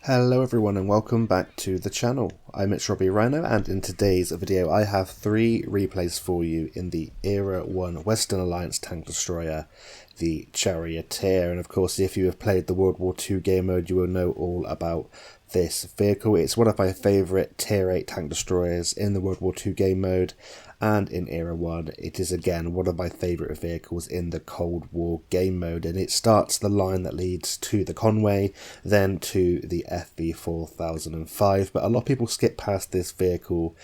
Hello everyone and welcome back to the channel. I'm Robbie Rhino, and in today's video I have 3 replays for you in the Era 1 Western Alliance tank destroyer, the Charioteer. And of course, if you have played the World War II game mode, you will know all about this vehicle. It's one of my favourite Tier 8 tank destroyers in the World War II game mode, and in Era 1 it is again one of my favourite vehicles in the Cold War game mode, and it starts the line that leads to the Conway, then to the FV 4005. But a lot of people skip past this vehicle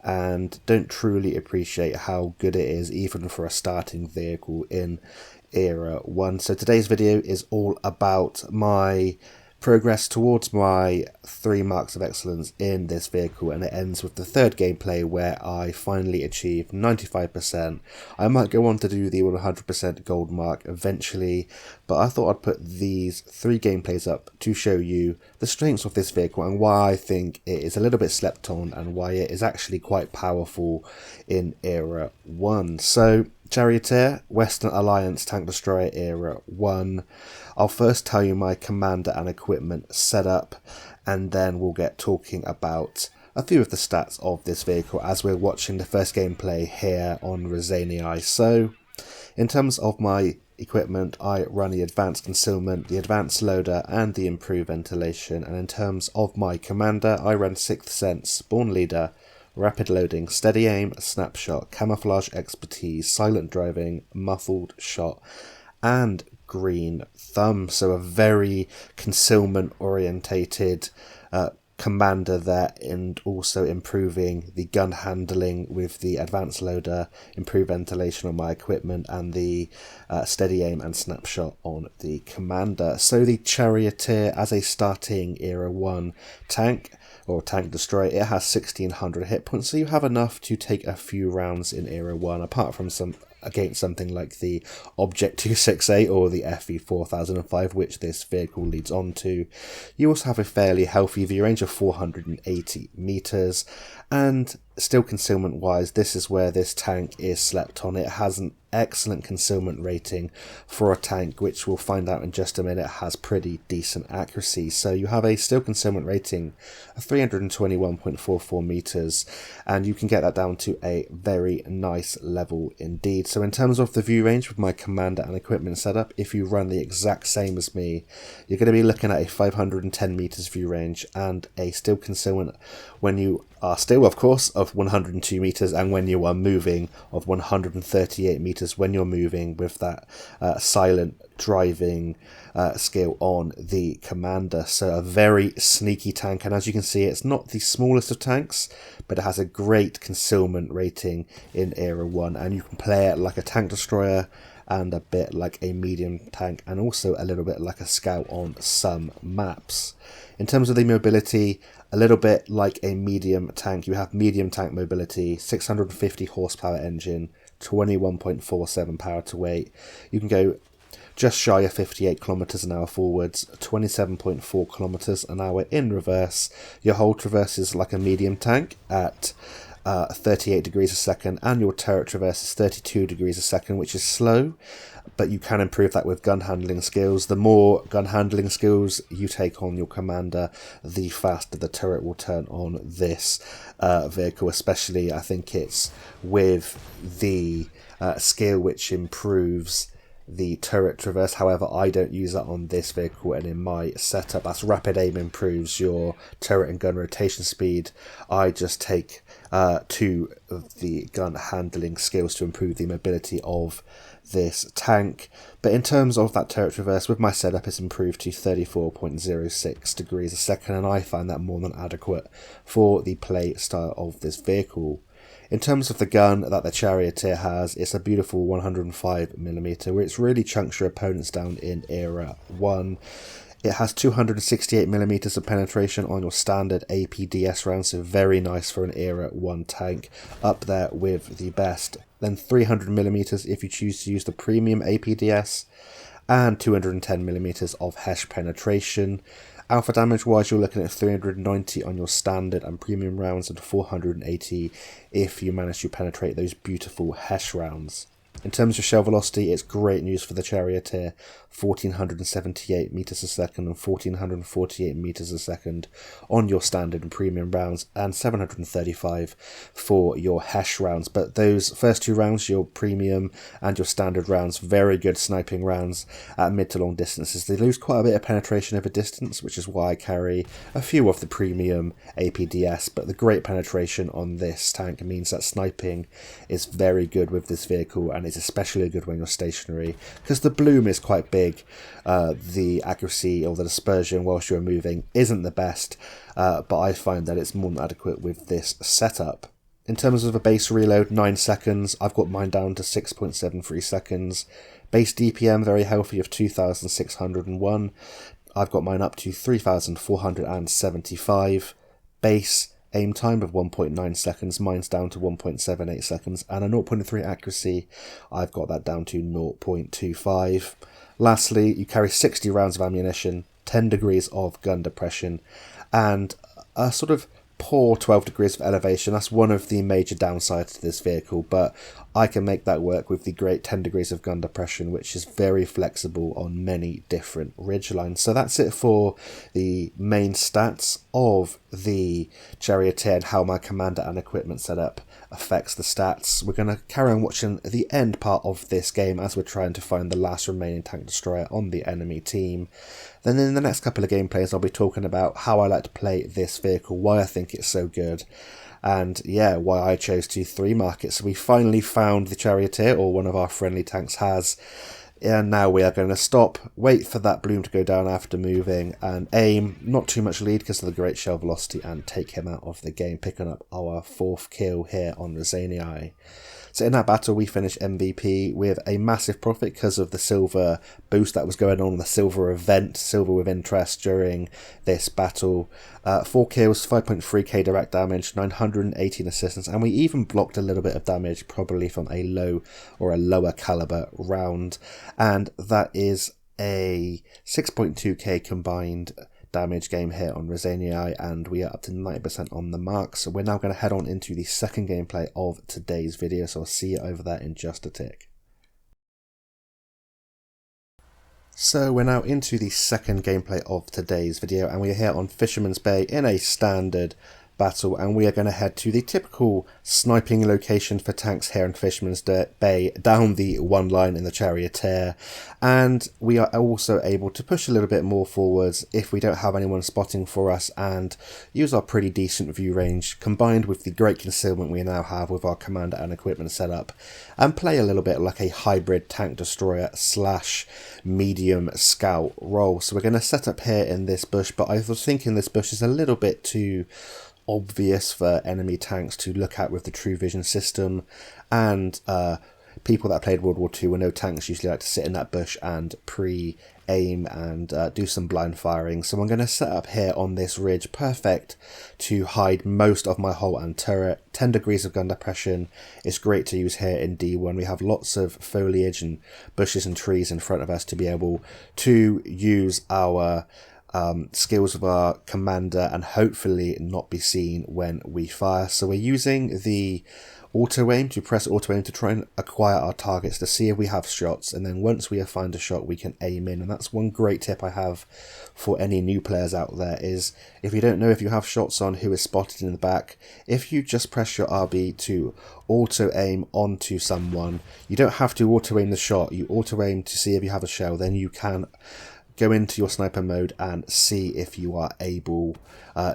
and don't truly appreciate how good it is even for a starting vehicle in Era 1. So today's video is all about my progress towards my 3 marks of excellence in this vehicle, and it ends with the 3rd gameplay where I finally achieved 95%. I might go on to do the 100% gold mark eventually, but I thought I'd put these 3 gameplays up to show you the strengths of this vehicle and why I think it is a little bit slept on and why it is actually quite powerful in Era 1. So Charioteer, Western Alliance Tank Destroyer Era 1. I'll first tell you my commander and equipment setup, and then we'll get talking about a few of the stats of this vehicle as we're watching the first gameplay here on Raseiniai. So, in terms of my equipment, I run the advanced concealment, the advanced loader, and the improved ventilation. And in terms of my commander, I run 6th sense, spawn leader, rapid loading, steady aim, snapshot, camouflage expertise, silent driving, muffled shot, and green thumb. So a very concealment orientated commander there, and also improving the gun handling with the advanced loader, improved ventilation on my equipment, and the steady aim and snapshot on the commander. So the Charioteer, as a starting Era 1 tank or tank destroyer, it has 1600 hit points, so you have enough to take a few rounds in Era 1, apart from against something like the Object 268 or the FV 4005, which this vehicle leads on to. You also have a fairly healthy view range of 480 meters, and still concealment wise, this is where this tank is slept on. It has an excellent concealment rating for a tank, which we'll find out in just a minute has pretty decent accuracy. So you have a still concealment rating of 321.44 meters, and you can get that down to a very nice level indeed. So in terms of the view range with my commander and equipment setup, if you run the exact same as me, you're going to be looking at a 510 meters view range and a still concealment when you are still, of course, of 102 meters, and when you are moving of 138 meters when you're moving with that silent driving skill on the commander. So a very sneaky tank, and as you can see, it's not the smallest of tanks, but it has a great concealment rating in Era 1, and you can play it like a tank destroyer and a bit like a medium tank, and also a little bit like a scout on some maps. In terms of the mobility, a little bit like a medium tank, you have medium tank mobility, 650 horsepower engine, 21.47 power to weight. You can go just shy of 58 kilometers an hour forwards, 27.4 kilometers an hour in reverse. Your whole traverses like a medium tank at 38 degrees a second, and your turret traverses 32 degrees a second, which is slow, but you can improve that with gun handling skills. The more gun handling skills you take on your commander, the faster the turret will turn on this vehicle, especially I think it's with the skill which improves the turret traverse. However, I don't use that on this vehicle, and in my setup, as rapid aim improves your turret and gun rotation speed, I just take 2 of the gun handling skills to improve the mobility of this tank. But in terms of that turret traverse, with my setup, it's improved to 34.06 degrees a second, and I find that more than adequate for the play style of this vehicle. In terms of the gun that the Charioteer has, it's a beautiful 105mm, which really chunks your opponents down in Era 1. It has 268mm of penetration on your standard APDS round, so very nice for an Era 1 tank, up there with the best. Then 300mm if you choose to use the premium APDS, and 210mm of HESH penetration. Alpha damage wise, you're looking at 390 on your standard and premium rounds, and 480 if you manage to penetrate those beautiful HESH rounds. In terms of shell velocity, it's great news for the Charioteer, 1478 meters a second and 1448 meters a second on your standard and premium rounds, and 735 for your Hesh rounds. But those first two rounds, your premium and your standard rounds, very good sniping rounds at mid to long distances. They lose quite a bit of penetration over distance, which is why I carry a few of the premium APDS, but the great penetration on this tank means that sniping is very good with this vehicle, and it's especially good when you're stationary because the bloom is quite big. The accuracy or the dispersion whilst you're moving isn't the best, but I find that it's more than adequate with this setup. In terms of a base reload, 9 seconds. I've got mine down to 6.73 seconds. Base DPM very healthy of 2,601. I've got mine up to 3,475. Base aim time of 1.9 seconds, mine's down to 1.78 seconds, and a 0.3 accuracy, I've got that down to 0.25. Lastly, you carry 60 rounds of ammunition, 10 degrees of gun depression, and a sort of poor 12 degrees of elevation. That's one of the major downsides to this vehicle, but I can make that work with the great 10 degrees of gun depression, which is very flexible on many different ridge lines. So that's it for the main stats of the Charioteer and how my commander and equipment setup affects the stats. We're going to carry on watching the end part of this game as we're trying to find the last remaining tank destroyer on the enemy team. Then in the next couple of gameplays, I'll be talking about how I like to play this vehicle, why I think it's so good, and yeah, why I chose to 3-mark it. So we finally found the Charioteer, or one of our friendly tanks has, and now we are going to stop, wait for that bloom to go down after moving, and aim, not too much lead because of the great shell velocity, and take him out of the game, picking up our 4th kill here on Raseiniai. So in that battle, we finished MVP with a massive profit because of the silver boost that was going on, the silver event, silver with interest during this battle. 4 kills, 5.3k direct damage, 918 assistance, and we even blocked a little bit of damage, probably from a low or a lower caliber round. And that is a 6.2k combined damage game here on Raseiniai, and we are up to 90% on the mark. So we're now going to head on into the second gameplay of today's video, so I'll see you over there in just a tick. So we're now into the second gameplay of today's video, and we are here on Fisherman's Bay in a standard battle, and we are going to head to the typical sniping location for tanks here in Fisherman's Bay, down the one line in the Charioteer, and we are also able to push a little bit more forwards if we don't have anyone spotting for us, and use our pretty decent view range combined with the great concealment we now have with our commander and equipment setup, and play a little bit like a hybrid tank destroyer slash medium scout role. So we're going to set up here in this bush, but I was thinking this bush is a little bit too obvious for enemy tanks to look at with the true vision system, and people that played World War II will know tanks usually like to sit in that bush and pre-aim and do some blind firing. So I'm going to set up here on this ridge, perfect to hide most of my hull and turret. 10 degrees of gun depression is great to use here in D1. We have lots of foliage and bushes and trees in front of us to be able to use our skills of our commander and hopefully not be seen when we fire. So we're using the auto aim to press auto aim to try and acquire our targets to see if we have shots, and then once we have found a shot we can aim in. And that's one great tip I have for any new players out there, is if you don't know if you have shots on who is spotted in the back, if you just press your RB to auto aim onto someone, you don't have to auto aim the shot, you auto aim to see if you have a shell, then you can go into your sniper mode and see if you are able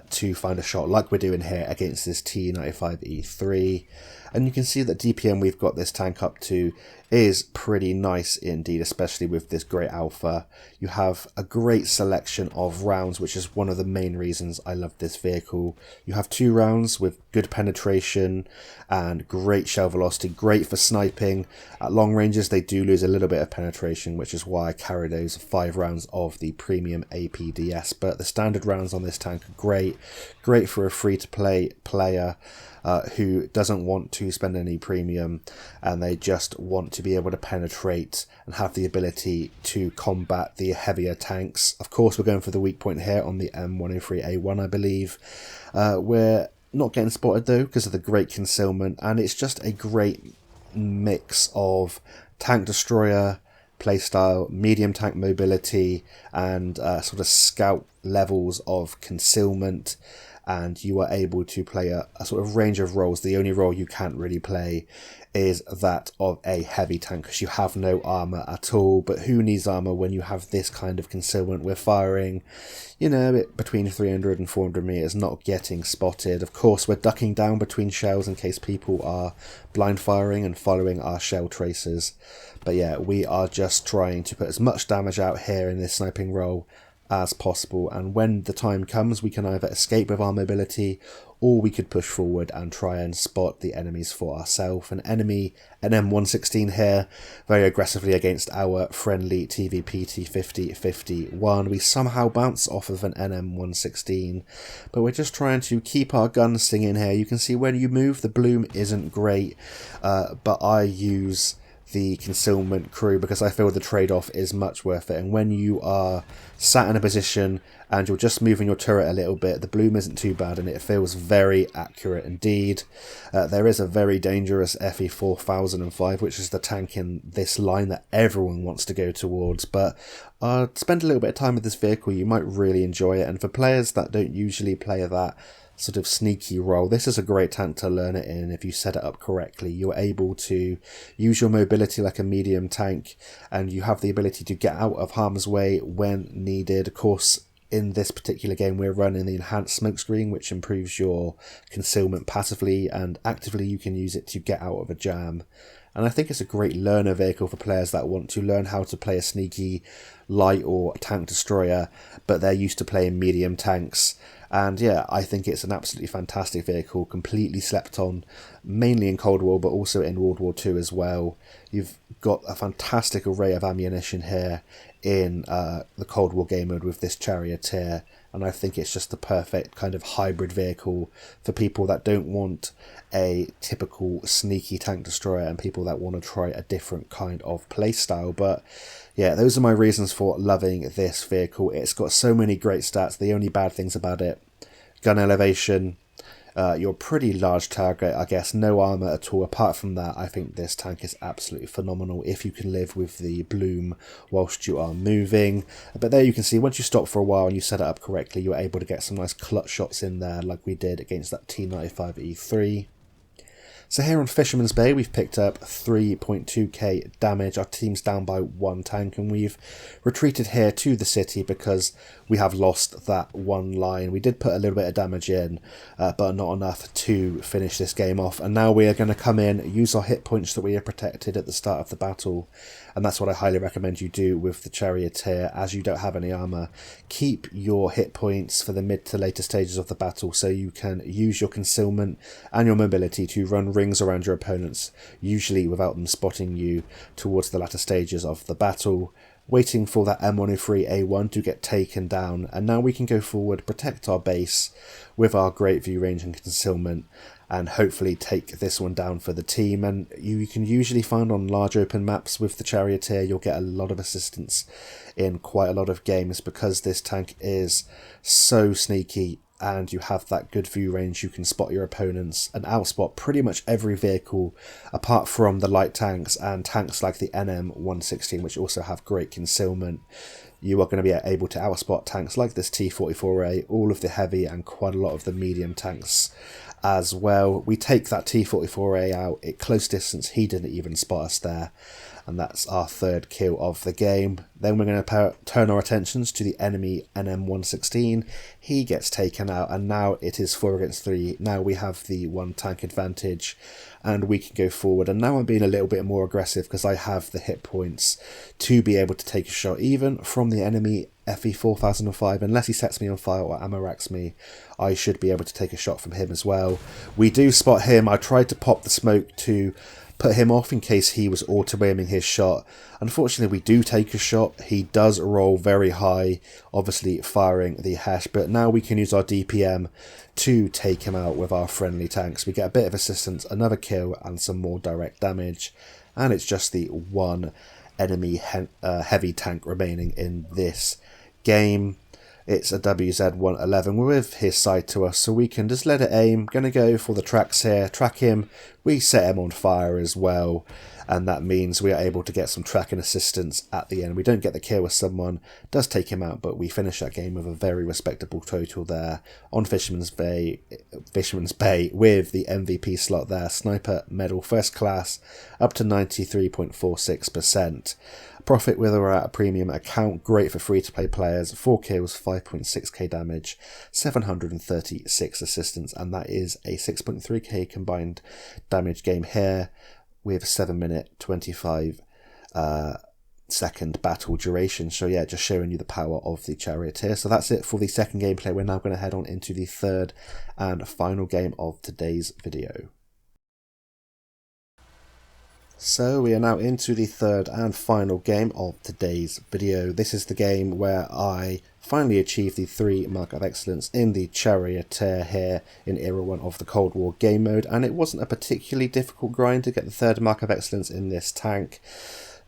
to find a shot like we're doing here against this T95E3. And you can see that DPM we've got this tank up to is pretty nice indeed, especially with this great alpha. You have a great selection of rounds, which is one of the main reasons I love this vehicle. You have 2 rounds with good penetration and great shell velocity, great for sniping. At long ranges they do lose a little bit of penetration, which is why I carry those 5 rounds of the premium APDS. But the standard rounds on this tank are great for a free-to-play player who doesn't want to spend any premium and they just want to be able to penetrate and have the ability to combat the heavier tanks. Of course, we're going for the weak point here on the M103A1, I believe. We're not getting spotted though because of the great concealment, and it's just a great mix of tank destroyer playstyle, medium tank mobility, and sort of scout levels of concealment. And you are able to play a sort of range of roles. The only role you can't really play is that of a heavy tank, because you have no armor at all. But who needs armor when you have this kind of concealment? We're firing, between 300 and 400 meters, not getting spotted. Of course, we're ducking down between shells in case people are blind firing and following our shell traces. But yeah, we are just trying to put as much damage out here in this sniping role as possible, and when the time comes we can either escape with our mobility, or we could push forward and try and spot the enemies for ourselves. An enemy, an M116 here, very aggressively against our friendly TVP T50-51. We somehow bounce off of an NM116, but we're just trying to keep our guns stinging here. You can see when you move, the bloom isn't great, but I use the concealment crew because I feel the trade-off is much worth it. And when you are sat in a position and you're just moving your turret a little bit, the bloom isn't too bad and it feels very accurate indeed. There is a very dangerous FE 4005, which is the tank in this line that everyone wants to go towards, but spend a little bit of time with this vehicle, you might really enjoy it. And for players that don't usually play that sort of sneaky role, this is a great tank to learn it in. If you set it up correctly, you're able to use your mobility like a medium tank, and you have the ability to get out of harm's way when needed. Of course, in this particular game we're running the enhanced smokescreen, which improves your concealment passively, and actively you can use it to get out of a jam. And I think it's a great learner vehicle for players that want to learn how to play a sneaky light or tank destroyer, but they're used to playing medium tanks. And yeah, I think it's an absolutely fantastic vehicle, completely slept on, mainly in Cold War, but also in World War II as well. You've got a fantastic array of ammunition here in the Cold War game mode with this Charioteer, and I think it's just the perfect kind of hybrid vehicle for people that don't want a typical sneaky tank destroyer and people that want to try a different kind of playstyle. But yeah, those are my reasons for loving this vehicle. It's got so many great stats. The only bad things about it: gun elevation, your pretty large target, I guess, no armor at all. Apart from that, I think this tank is absolutely phenomenal if you can live with the bloom whilst you are moving. But there you can see, once you stop for a while and you set it up correctly, you're able to get some nice clutch shots in there like we did against that T95E3. So here on Fisherman's Bay, we've picked up 3.2k damage. Our team's down by 1 tank, and we've retreated here to the city because we have lost that one line. We did put a little bit of damage in, but not enough to finish this game off. And now we are going to come in, use our hit points that we have protected at the start of the battle. And that's what I highly recommend you do with the Charioteer, as you don't have any armor. Keep your hit points for the mid to later stages of the battle so you can use your concealment and your mobility to run rings around your opponents, usually without them spotting you towards the latter stages of the battle, waiting for that M103A1 to get taken down. And now we can go forward, protect our base with our great view range and concealment, and hopefully take this one down for the team. And you can usually find on large open maps with the Charioteer, you'll get a lot of assistance in quite a lot of games because this tank is so sneaky and you have that good view range. You can spot your opponents and outspot pretty much every vehicle apart from the light tanks and tanks like the NM116, which also have great concealment. You are going to be able to outspot tanks like this T44A, all of the heavy and quite a lot of the medium tanks as well. We take that T44A out at close distance, he didn't even spot us there, and that's our third kill of the game. Then we're going to turn our attentions to the enemy NM116. He gets taken out, and now it is 4 against 3. Now we have the 1 tank advantage and we can go forward. And now I'm being a little bit more aggressive because I have the hit points to be able to take a shot even from the enemy FE 4005. Unless he sets me on fire or ammo racks me, I should be able to take a shot from him as well. We do spot him. I tried to pop the smoke to put him off in case he was auto-aiming his shot. Unfortunately, we do take a shot. He does roll very high, obviously firing the hash, but now we can use our DPM to take him out with our friendly tanks. We get a bit of assistance, another kill, and some more direct damage, and it's just the 1 enemy heavy tank remaining in this game. It's a WZ-111 with his side to us, so we can just let it aim. Going to go for the tracks here, track him we set him on fire as well, and that means we are able to get some tracking assistance at the end. We don't get the kill with someone, does take him out, but we finish that game with a very respectable total there on Fisherman's Bay with the MVP slot there. Sniper medal first class up to 93.46%. Profit whether we're at a premium account, great for free-to-play players, 4 kills, 5.6k damage, 736 assistance, and that is a 6.3k combined damage game here with 7-minute 25 second battle duration. So yeah, just showing you the power of the Charioteer. So that's it for the second gameplay. We're now going to head on into the third and final game of today's video. So we are now into the third and final game of today's video. This is the game where I finally achieved the 3 mark of excellence in the Charioteer here in Era 1 of the Cold War game mode, and it wasn't a particularly difficult grind to get the 3rd mark of excellence in this tank.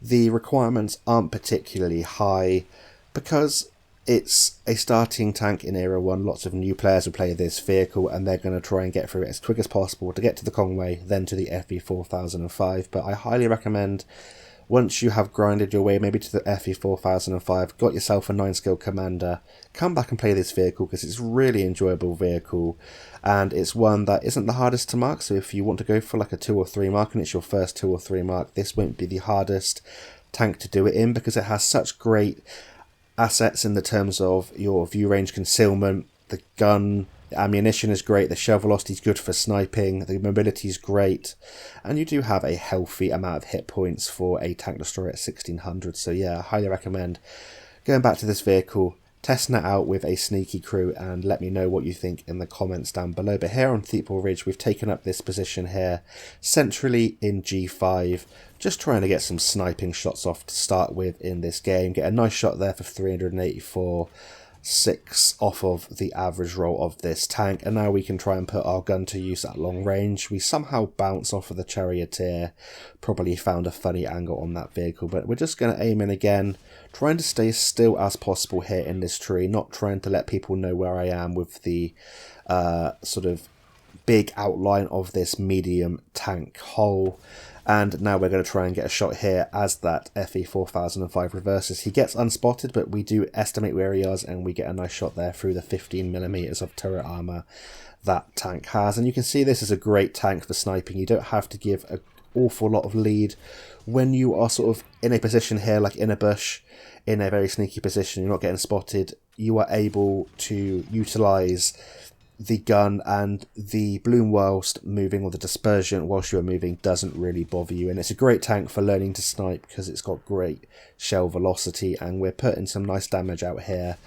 The requirements aren't particularly high because it's a starting tank in Era 1. Lots of new players will play this vehicle and they're going to try and get through it as quick as possible to get to the Conway, then to the FE 4005. But I highly recommend, once you have grinded your way maybe to the FE 4005, got yourself a 9-skill commander, come back and play this vehicle because it's a really enjoyable vehicle and it's one that isn't the hardest to mark. So if you want to go for like a 2 or 3 mark and it's your first 2 or 3 mark, this won't be the hardest tank to do it in because it has such great assets in the terms of your view range concealment, the gun, the ammunition is great, the shell velocity is good for sniping, the mobility is great, and you do have a healthy amount of hit points for a tank destroyer at 1600. So yeah, I highly recommend going back to this vehicle, testing it out with a sneaky crew, and let me know what you think in the comments down below. But here on Thiepval Ridge, we've taken up this position here centrally in G5, just trying to get some sniping shots off to start with in this game. Get a nice shot there for 384, 6 off of the average roll of this tank, and now we can try and put our gun to use at long range. We somehow bounce off of the Charioteer, probably found a funny angle on that vehicle, but we're just going to aim in again, trying to stay as still as possible here in this tree, not trying to let people know where I am with the sort of big outline of this medium tank hull. And now we're going to try and get a shot here as that FE 4005 reverses. He gets unspotted, but we do estimate where he is, and we get a nice shot there through the 15mm of turret armor that tank has. And you can see this is a great tank for sniping. You don't have to give an awful lot of lead when you are sort of in a position here, like in a bush, in a very sneaky position, you're not getting spotted. You are able to utilize the gun, and the bloom whilst moving, or the dispersion whilst you are moving, doesn't really bother you. And it's a great tank for learning to snipe because it's got great shell velocity, and we're putting some nice damage out here.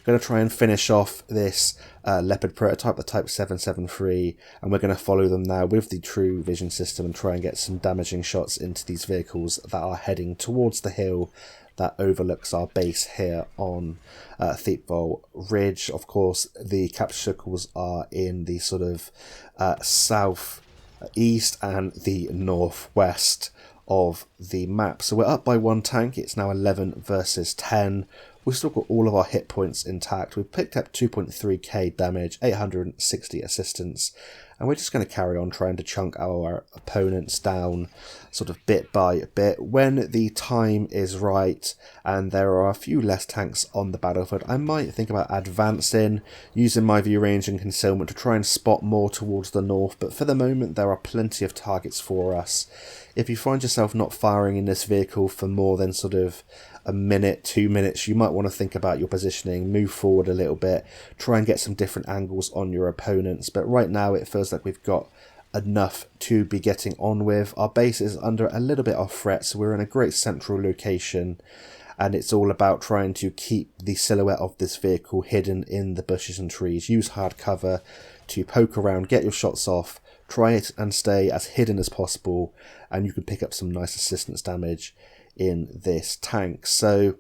Going to try and finish off this Leopard prototype, the Type 773, and we're going to follow them now with the True Vision system and try and get some damaging shots into these vehicles that are heading towards the hill that overlooks our base here on Thiepval Ridge. Of course, the capture circles are in the sort of south east and the northwest of the map. So we're up by 1 tank. It's now 11 versus 10. We've still got all of our hit points intact. We've picked up 2.3k damage, 860 assistance, and we're just going to carry on trying to chunk our opponents down sort of bit by bit. When the time is right and there are a few less tanks on the battlefield, I might think about advancing, using my view range and concealment to try and spot more towards the north, but for the moment there are plenty of targets for us. If you find yourself not firing in this vehicle for more than sort of a minute, 2 minutes, you might want to think about your positioning, move forward a little bit, try and get some different angles on your opponents. But right now it feels like we've got enough to be getting on with. Our base is under a little bit off threat, so we're in a great central location, and it's all about trying to keep the silhouette of this vehicle hidden in the bushes and trees. Use hard cover to poke around, get your shots off, try it and stay as hidden as possible, and you can pick up some nice assistance damage in this tank. So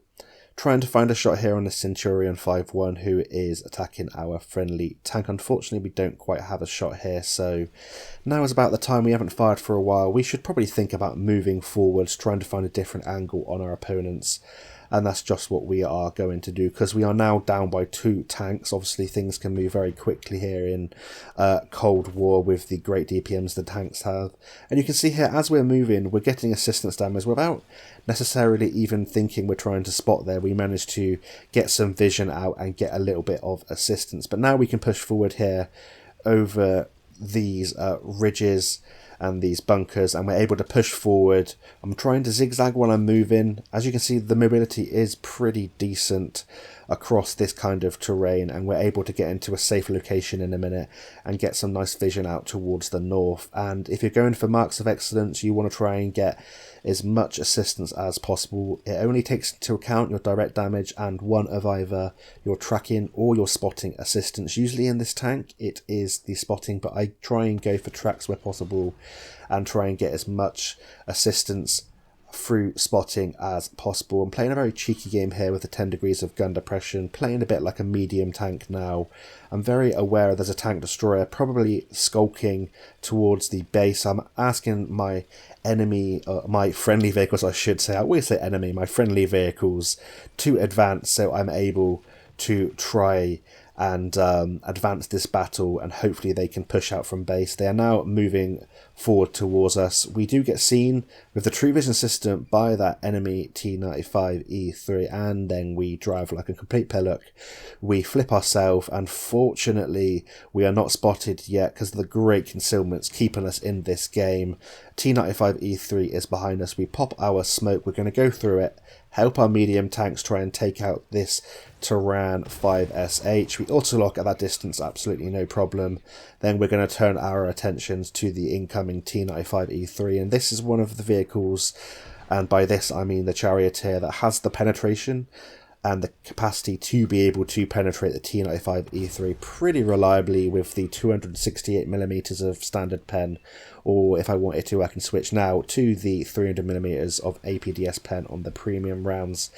trying to find a shot here on the Centurion 5-1 who is attacking our friendly tank. Unfortunately, we don't quite have a shot here, so now is about the time. We haven't fired for a while. We should probably think about moving forwards, trying to find a different angle on our opponents. and that's just what we are going to do, because we are now down by 2 tanks. Obviously things can move very quickly here in Cold War with the great DPMs the tanks have, and you can see here as we're moving we're getting assistance damage without necessarily even thinking we're trying to spot there. We managed to get some vision out and get a little bit of assistance, but now we can push forward here over these ridges and these bunkers, and we're able to push forward. I'm trying to zigzag while I'm moving. As you can see, the mobility is pretty decent across this kind of terrain, and we're able to get into a safe location in a minute and get some nice vision out towards the north. And if you're going for marks of excellence, you want to try and get as much assistance as possible. It only takes into account your direct damage and one of either your tracking or your spotting assistance. Usually in this tank it is the spotting, but I try and go for tracks where possible and try and get as much assistance through spotting as possible. I'm playing a very cheeky game here with the 10 degrees of gun depression, playing a bit like a medium tank now. I'm very aware there's a tank destroyer probably skulking towards the base. I'm asking my my friendly vehicles, I should say, I always say enemy, my friendly vehicles to advance, so I'm able to try and advance this battle, and hopefully they can push out from base. They are now moving forward towards us. We do get seen with the true vision system by that enemy T95E3, and then we drive like a complete pillock. We flip ourselves, and fortunately we are not spotted yet because the great concealment's keeping us in this game. T95E3 is behind us. We pop our smoke. We're going to go through it, help our medium tanks try and take out this Turan 5SH. We auto-lock at that distance, absolutely no problem. Then we're going to turn our attentions to the incoming T95E3, and this is one of the vehicles, and by this I mean the Charioteer, that has the penetration and the capacity to be able to penetrate the T95E3 pretty reliably with the 268mm of standard pen, or if I wanted to I can switch now to the 300mm of APDS pen on the premium rounds.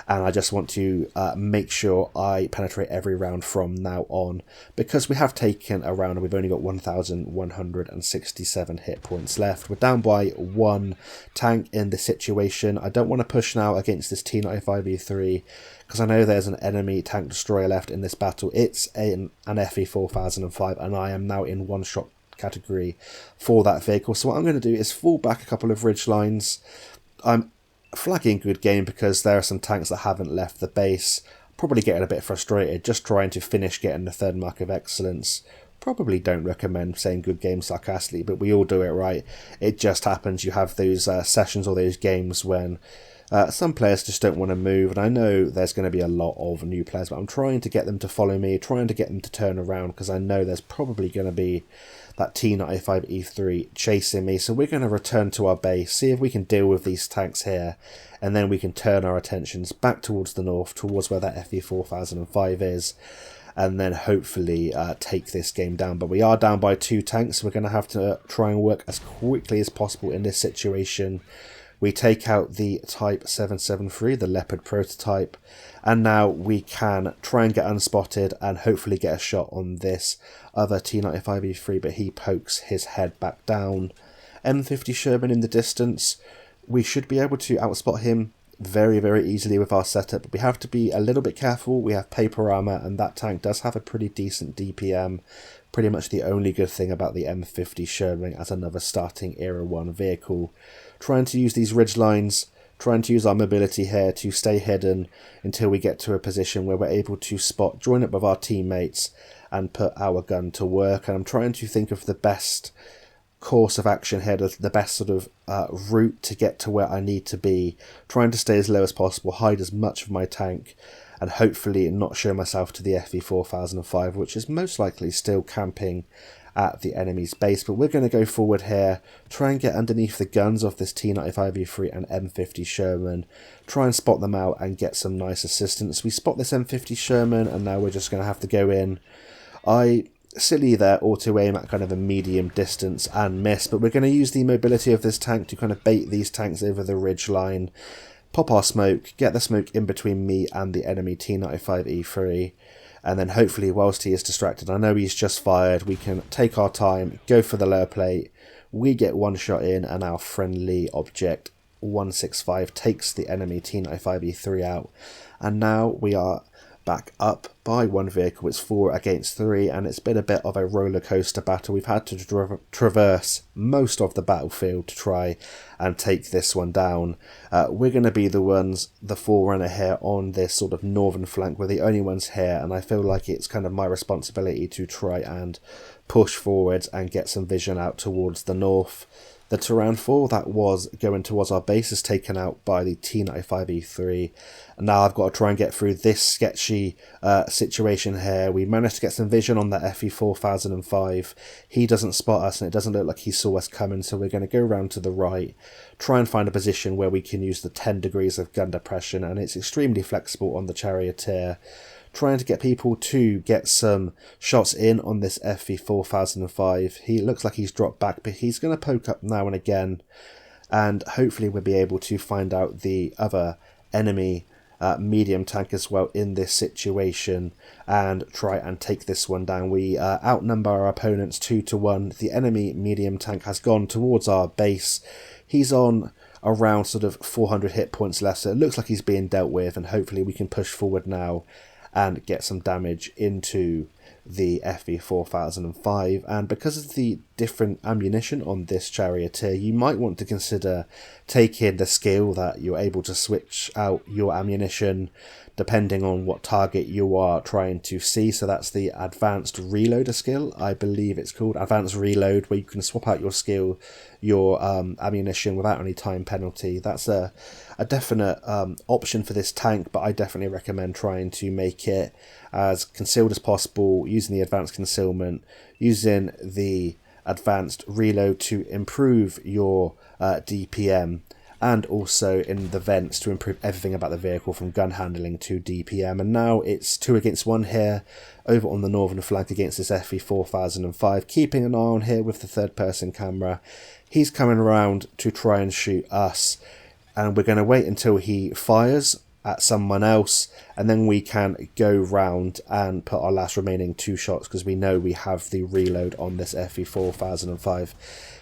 And I just want to make sure I penetrate every round from now on, because we have taken a round and we've only got 1,167 hit points left. We're down by 1 tank in this situation. I don't want to push now against this T95E3 because I know there's an enemy tank destroyer left in this battle. It's an FE 4005, and I am now in one-shot category for that vehicle. So what I'm going to do is fall back a couple of ridge lines. I'm flagging good game because there are some tanks that haven't left the base, probably getting a bit frustrated, just trying to finish getting the 3rd mark of excellence. Probably don't recommend saying good game sarcastically, but we all do it, right? It just happens. You have those sessions or those games when some players just don't want to move, and I know there's going to be a lot of new players, but I'm trying to get them to follow me, trying to get them to turn around, because I know there's probably going to be that T95E3 chasing me. So we're going to return to our base, see if we can deal with these tanks here, and then we can turn our attentions back towards the north, towards where that FE 4005 is, and then hopefully take this game down. But we are down by 2 tanks, so we're going to have to try and work as quickly as possible in this situation. We take out the Type 773, the Leopard prototype, and now we can try and get unspotted and hopefully get a shot on this other T95E3, but he pokes his head back down. M50 Sherman in the distance. We should be able to outspot him very, very easily with our setup, but we have to be a little bit careful. We have paper armor, and that tank does have a pretty decent DPM. Pretty much the only good thing about the M50 Sherman as another starting Era 1 vehicle. Trying to use these ridge lines, trying to use our mobility here to stay hidden until we get to a position where we're able to spot, join up with our teammates and put our gun to work. And I'm trying to think of the best course of action here, the best sort of route to get to where I need to be, trying to stay as low as possible, hide as much of my tank, and hopefully not show myself to the FE 4005, which is most likely still camping at the enemy's base. But we're going to go forward here, try and get underneath the guns of this T95E3 and M50 Sherman, try and spot them out and get some nice assistance. We spot this M50 Sherman, and now we're just going to have to go in. Silly there, auto aim at kind of a medium distance and miss, but we're going to use the mobility of this tank to kind of bait these tanks over the ridge line, pop our smoke, get the smoke in between me and the enemy T95E3, and then hopefully whilst he is distracted, I know he's just fired, we can take our time, go for the lower plate, we get one shot in, and our friendly object 165 takes the enemy T95E3 out, and now we are back up by one vehicle. It's 4 against 3, and it's been a bit of a roller coaster battle. We've had to traverse most of the battlefield to try and take this one down. We're going to be the forerunner here on this sort of northern flank. We're the only ones here, and I feel like it's kind of my responsibility to try and push forwards and get some vision out towards the north. The Terran 4 that was going towards our base is taken out by the T95E3. And now I've got to try and get through this sketchy situation here. We managed to get some vision on the FE4005. He doesn't spot us, and it doesn't look like he saw us coming, so we're going to go around to the right, try and find a position where we can use the 10 degrees of gun depression, and it's extremely flexible on the Charioteer. Trying to get people to get some shots in on this FE4005. He looks like he's dropped back, but he's going to poke up now and again, and hopefully we'll be able to find out the other enemy medium tank as well in this situation and try and take this one down. We outnumber our opponents 2-1. The enemy medium tank has gone towards our base. He's on around sort of 400 hit points less, so it looks like he's being dealt with, and hopefully we can push forward now and get some damage into the FE4005. And because of the different ammunition on this Charioteer, you might want to consider taking the skill that you're able to switch out your ammunition depending on what target you are trying to see. So that's the advanced reloader skill, I believe it's called, advanced reload, where you can swap out your ammunition without any time penalty. That's a definite option for this tank, but I definitely recommend trying to make it as concealed as possible, using the advanced concealment, using the advanced reload to improve your DPM, and also in the vents to improve everything about the vehicle from gun handling to DPM. And now it's 2 against 1 here over on the northern flank against this FE4005, keeping an eye on here with the third person camera. He's coming around to try and shoot us, and we're going to wait until he fires at someone else, and then we can go round and put our last remaining 2 shots, because we know we have the reload on this FE4005.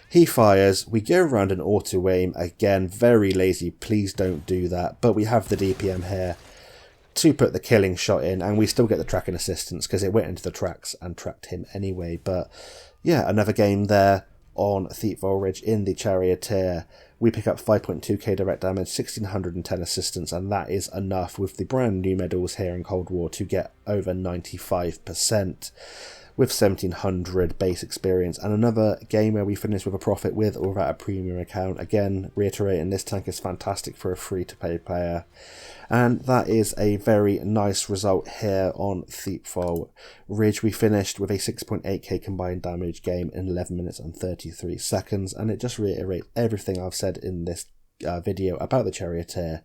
He fires, we go around and auto aim, again very lazy, please don't do that, but we have the DPM here to put the killing shot in, and we still get the tracking assistance because it went into the tracks and tracked him anyway. But yeah, another game there on Thiepval Ridge in the Charioteer. We pick up 5.2k direct damage, 1610 assistance, and that is enough with the brand new medals here in Cold War to get over 95%. With 1700 base experience, and another game where we finish with a profit with or without a premium account. Again, reiterating, this tank is fantastic for a free-to-play player, and that is a very nice result here on Thiepval Ridge. We finished with a 6.8k combined damage game in 11 minutes and 33 seconds, and it just reiterates everything I've said in this video about the Charioteer.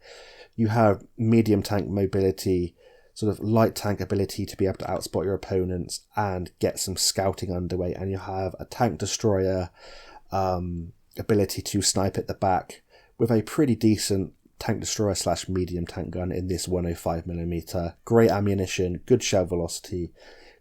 You have medium tank mobility, sort of light tank ability to be able to outspot your opponents and get some scouting underway, and you have a tank destroyer ability to snipe at the back with a pretty decent tank destroyer / medium tank gun in this 105mm. Great ammunition, good shell velocity,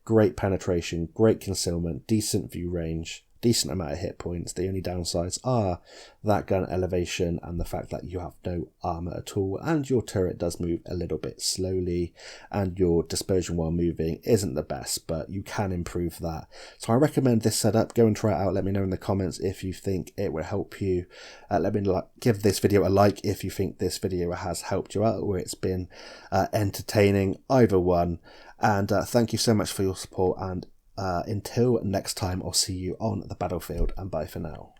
great penetration, great concealment, decent view range, decent amount of hit points. The only downsides are that gun elevation and the fact that you have no armor at all, and your turret does move a little bit slowly, and your dispersion while moving isn't the best, but you can improve that. So I recommend this setup. Go and try it out. Let me know in the comments if you think it will help you. Let me give this video a like if you think this video has helped you out or it's been entertaining, either one. And thank you so much for your support, and until next time, I'll see you on the battlefield, and bye for now.